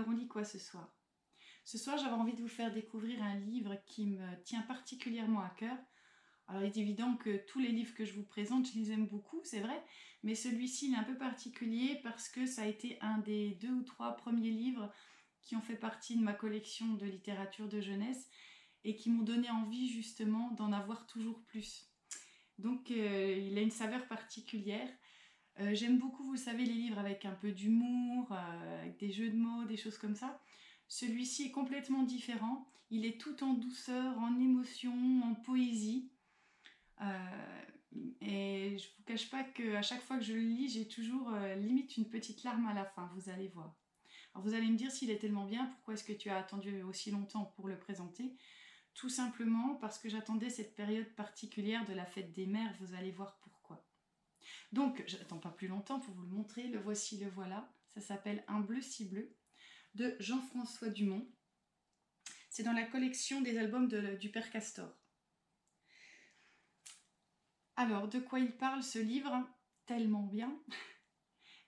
Alors on lit quoi ce soir? Ce soir, j'avais envie de vous faire découvrir un livre qui me tient particulièrement à cœur. Alors il est évident que tous les livres que je vous présente, je les aime beaucoup, c'est vrai, mais celui-ci il est un peu particulier parce que ça a été un des 2 ou 3 premiers livres qui ont fait partie de ma collection de littérature de jeunesse et qui m'ont donné envie justement d'en avoir toujours plus. Donc il a une saveur particulière. J'aime beaucoup, vous le savez, les livres avec un peu d'humour, avec des jeux de mots, des choses comme ça. Celui-ci est complètement différent. Il est tout en douceur, en émotion, en poésie. Et je ne vous cache pas qu'à chaque fois que je le lis, j'ai toujours limite une petite larme à la fin, vous allez voir. Alors vous allez me dire s'il est tellement bien, pourquoi est-ce que tu as attendu aussi longtemps pour le présenter? Tout simplement parce que j'attendais cette période particulière de la fête des mères, vous allez voir pourquoi. Donc, j'attends pas plus longtemps pour vous le montrer, le voici, le voilà. Ça s'appelle Un bleu si bleu, de Jean-François Dumont. C'est dans la collection des albums du Père Castor. Alors, de quoi il parle ce livre? Tellement bien.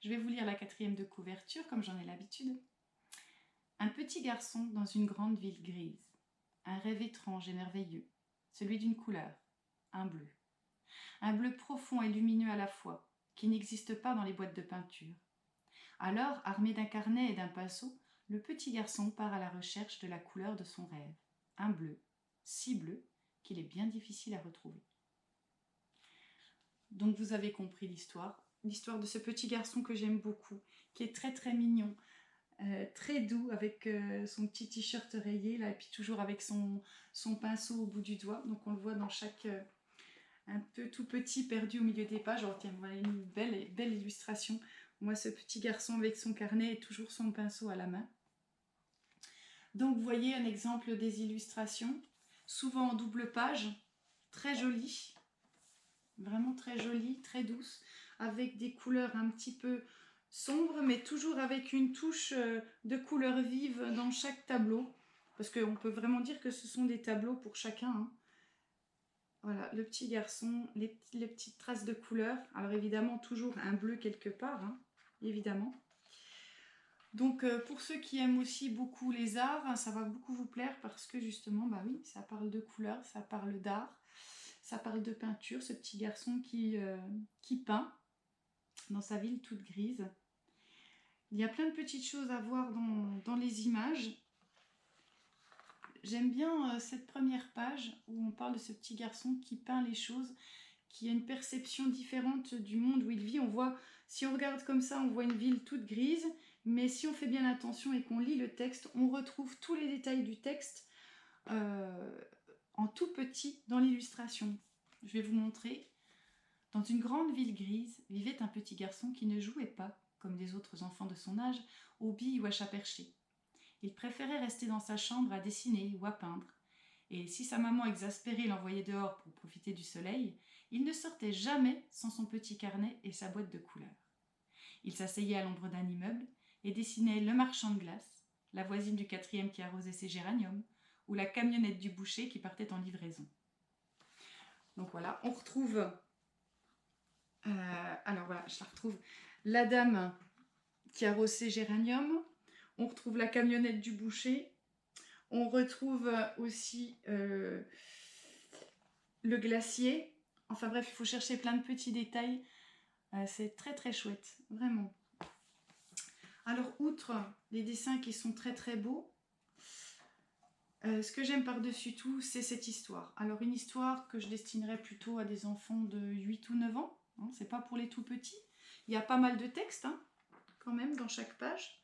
Je vais vous lire la 4e de couverture, comme j'en ai l'habitude. Un petit garçon dans une grande ville grise. Un rêve étrange et merveilleux, celui d'une couleur, un bleu. Un bleu profond et lumineux à la fois, qui n'existe pas dans les boîtes de peinture. Alors, armé d'un carnet et d'un pinceau, le petit garçon part à la recherche de la couleur de son rêve. Un bleu, si bleu, qu'il est bien difficile à retrouver. Donc vous avez compris l'histoire de ce petit garçon que j'aime beaucoup, qui est très très mignon, très doux, avec son petit t-shirt rayé, là, et puis toujours avec son pinceau au bout du doigt. Donc on le voit dans chaque... un peu tout petit, perdu au milieu des pages. Alors tiens, voilà une belle illustration. Moi, ce petit garçon avec son carnet et toujours son pinceau à la main. Donc vous voyez un exemple des illustrations, souvent en double page, très jolie. Vraiment très jolie, très douce, avec des couleurs un petit peu sombres, mais toujours avec une touche de couleur vive dans chaque tableau. Parce qu'on peut vraiment dire que ce sont des tableaux pour chacun. Hein. Voilà, le petit garçon, les petites traces de couleurs. Alors évidemment, toujours un bleu quelque part, hein, évidemment. Donc pour ceux qui aiment aussi beaucoup les arts, ça va beaucoup vous plaire parce que justement, bah oui, ça parle de couleurs, ça parle d'art. Ça parle de peinture, ce petit garçon qui peint dans sa ville toute grise. Il y a plein de petites choses à voir dans les images. J'aime bien cette première page où on parle de ce petit garçon qui peint les choses, qui a une perception différente du monde où il vit. On voit, si on regarde comme ça, on voit une ville toute grise, mais si on fait bien attention et qu'on lit le texte, on retrouve tous les détails du texte en tout petit dans l'illustration. Je vais vous montrer. Dans une grande ville grise, vivait un petit garçon qui ne jouait pas, comme les autres enfants de son âge, aux billes ou à chat perché. Il préférait rester dans sa chambre à dessiner ou à peindre. Et si sa maman exaspérée l'envoyait dehors pour profiter du soleil, il ne sortait jamais sans son petit carnet et sa boîte de couleurs. Il s'asseyait à l'ombre d'un immeuble et dessinait le marchand de glace, la voisine du 4e qui arrosait ses géraniums, ou la camionnette du boucher qui partait en livraison. Donc voilà, on retrouve... alors voilà, je la retrouve. La dame qui arrose ses géraniums. On retrouve la camionnette du boucher. On retrouve aussi le glacier. Enfin bref, il faut chercher plein de petits détails. C'est très très chouette, vraiment. Alors, outre les dessins qui sont très très beaux, ce que j'aime par-dessus tout, c'est cette histoire. Alors, une histoire que je destinerais plutôt à des enfants de 8 ou 9 ans. Hein, c'est pas pour les tout petits. Il y a pas mal de textes, hein, quand même, dans chaque page.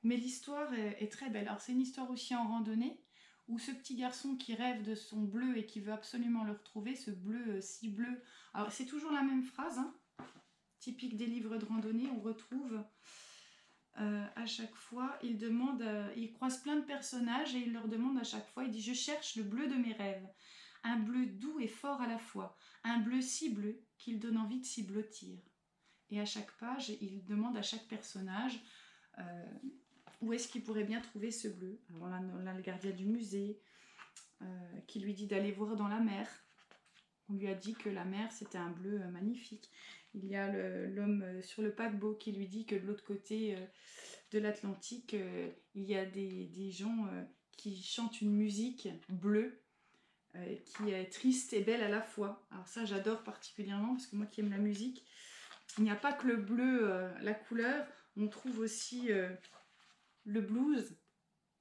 Mais l'histoire est très belle. Alors, c'est une histoire aussi en randonnée, où ce petit garçon qui rêve de son bleu et qui veut absolument le retrouver, ce bleu si bleu. Alors, c'est toujours la même phrase, hein, typique des livres de randonnée. On retrouve... à chaque fois, il croise plein de personnages et il leur demande à chaque fois, il dit « Je cherche le bleu de mes rêves, un bleu doux et fort à la fois, un bleu si bleu qu'il donne envie de s'y blottir. » Et à chaque page, il demande à chaque personnage où est-ce qu'il pourrait bien trouver ce bleu. Alors là, on a le gardien du musée qui lui dit d'aller voir dans la mer. On lui a dit que la mer, c'était un bleu magnifique. Il y a l'homme sur le paquebot qui lui dit que de l'autre côté de l'Atlantique, il y a des gens qui chantent une musique bleue qui est triste et belle à la fois. Alors ça, j'adore particulièrement parce que moi qui aime la musique, il n'y a pas que le bleu, la couleur, on trouve aussi le blues.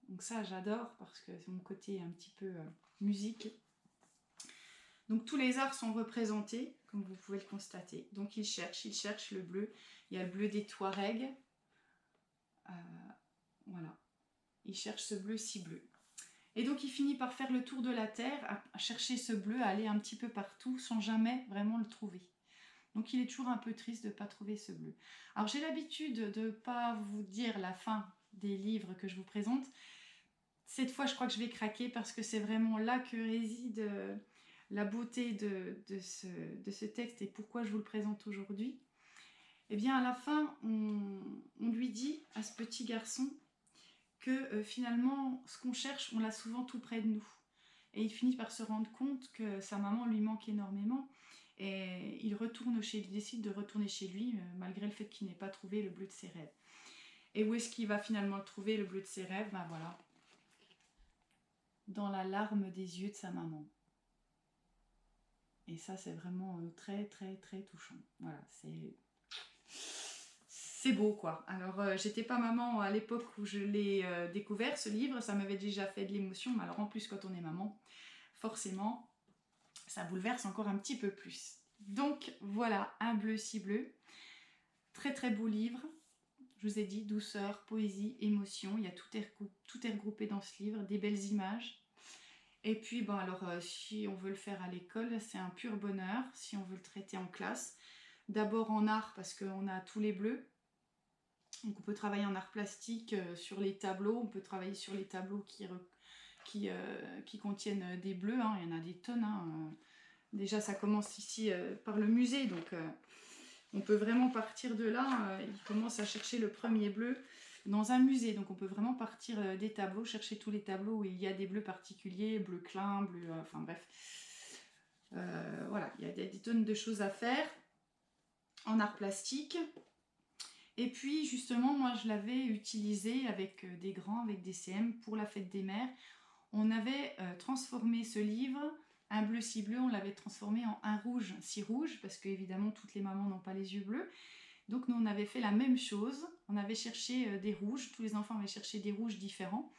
Donc ça, j'adore parce que c'est mon côté un petit peu musique. Donc tous les arts sont représentés, comme vous pouvez le constater. Donc il cherche le bleu. Il y a le bleu des Touaregs. Voilà. Il cherche ce bleu si bleu. Et donc il finit par faire le tour de la terre, à chercher ce bleu, à aller un petit peu partout, sans jamais vraiment le trouver. Donc il est toujours un peu triste de ne pas trouver ce bleu. Alors j'ai l'habitude de ne pas vous dire la fin des livres que je vous présente. Cette fois, je crois que je vais craquer parce que c'est vraiment là que réside la beauté de ce texte et pourquoi je vous le présente aujourd'hui. Eh bien, à la fin, on lui dit à ce petit garçon que finalement, ce qu'on cherche, on l'a souvent tout près de nous. Et il finit par se rendre compte que sa maman lui manque énormément. Et il décide de retourner chez lui, malgré le fait qu'il n'ait pas trouvé le bleu de ses rêves. Et où est-ce qu'il va finalement le trouver, le bleu de ses rêves? Ben voilà, dans la larme des yeux de sa maman. Et ça, c'est vraiment très, très, très touchant. Voilà, c'est beau, quoi. Alors, j'étais pas maman à l'époque où je l'ai découvert, ce livre. Ça m'avait déjà fait de l'émotion. Mais alors, en plus, quand on est maman, forcément, ça bouleverse encore un petit peu plus. Donc, voilà, Un bleu si bleu. Très, très beau livre. Je vous ai dit, douceur, poésie, émotion. Il y a tout est regroupé dans ce livre. Des belles images. Et puis, bon, alors, si on veut le faire à l'école, c'est un pur bonheur. Si on veut le traiter en classe, d'abord en art, parce qu'on a tous les bleus. Donc, on peut travailler en art plastique sur les tableaux. On peut travailler sur les tableaux qui contiennent des bleus. Hein. Il y en a des tonnes. Hein. Déjà, ça commence ici par le musée. Donc, on peut vraiment partir de là. Il commence à chercher le premier bleu dans un musée. Donc on peut vraiment partir des tableaux, chercher tous les tableaux où il y a des bleus particuliers, bleu clin, bleu... enfin bref. Voilà, il y a des tonnes de choses à faire en art plastique. Et puis justement, moi je l'avais utilisé avec des grands, avec des CM pour la fête des mères. On avait transformé ce livre, Un bleu si bleu, on l'avait transformé en Un rouge si rouge, parce que évidemment toutes les mamans n'ont pas les yeux bleus. Donc nous on avait fait la même chose, on avait cherché des rouges, tous les enfants avaient cherché des rouges différents.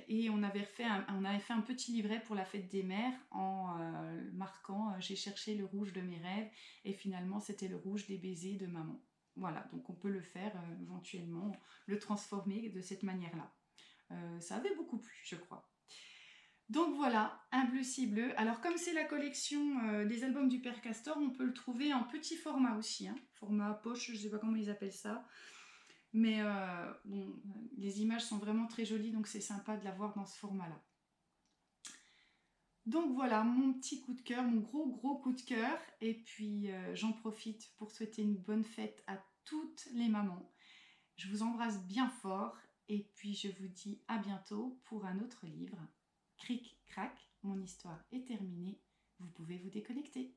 Et on avait fait un petit livret pour la fête des mères en marquant j'ai cherché le rouge de mes rêves et finalement c'était le rouge des baisers de maman. Voilà, donc on peut le faire éventuellement, le transformer de cette manière-là. Ça avait beaucoup plu, je crois. Donc voilà, Un bleu si bleu. Alors comme c'est la collection des albums du Père Castor, on peut le trouver en petit format aussi. Hein. Format poche, je ne sais pas comment ils appellent ça. Mais bon, les images sont vraiment très jolies, donc c'est sympa de l'avoir dans ce format-là. Donc voilà, mon petit coup de cœur, mon gros coup de cœur. Et puis j'en profite pour souhaiter une bonne fête à toutes les mamans. Je vous embrasse bien fort et puis je vous dis à bientôt pour un autre livre. Cric, crac, mon histoire est terminée. Vous pouvez vous déconnecter.